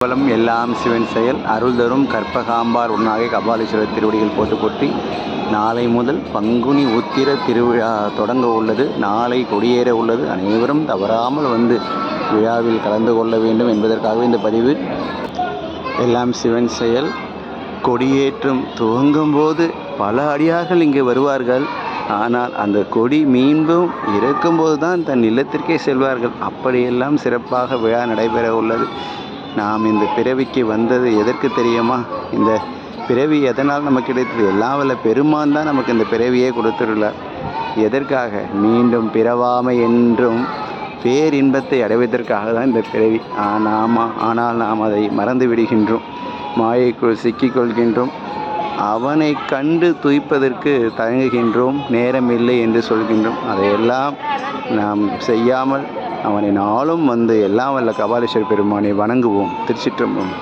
பலம் எல்லாம் சிவன் செயல் அருள் தரும் கற்பகாம்பார் உண்ணாகை கபாலீஸ்வரர் திருவடிகள் போற்றி நாளை முதல் பங்குனி உத்திர திருவிழா தொடங்க உள்ளது. நாளை கொடியேற உள்ளது. அனைவரும் தவறாமல் வந்து விழாவில் கலந்து கொள்ள வேண்டும் என்பதற்காகவே இந்த பதிவு. எல்லாம் சிவன் செயல். கொடியேற்றம் துவங்கும் போது பல அடியார்கள் இங்கு வருவார்கள். ஆனால் அந்த கொடி மீண்டும் இறக்கும்போது தான் தன் இல்லத்திற்கே செல்வார்கள். அப்படியெல்லாம் சிறப்பாக விழா நடைபெற உள்ளது. நாம் இந்த பிறவிக்கு வந்தது எதற்கு தெரியுமா? இந்த பிறவி எதனால் நமக்கு கிடைத்தது? எல்லாம் வல்ல பெருமான் தான் நமக்கு இந்த பிறவியே கொடுத்துள்ளார். எதற்காக? மீண்டும் பிறவாமை என்றும் பேரின்பத்தை அடைவதற்காக தான் இந்த பிறவி. ஆனால் நாம் அதை மறந்து விடுகின்றோம். மாயைக்குள் சிக்கிக்கொள்கின்றோம். அவனை கண்டு துய்ப்பதற்கு தயங்குகின்றோம். நேரமில்லை என்று சொல்கின்றோம். அதையெல்லாம் நாம் செய்யாமல் அவனை நாளும் வந்து எல்லாம் வல்ல கபாலீஸ்வரர் பெருமானை வணங்குவோம். திருச்சிற்றம்பலம்.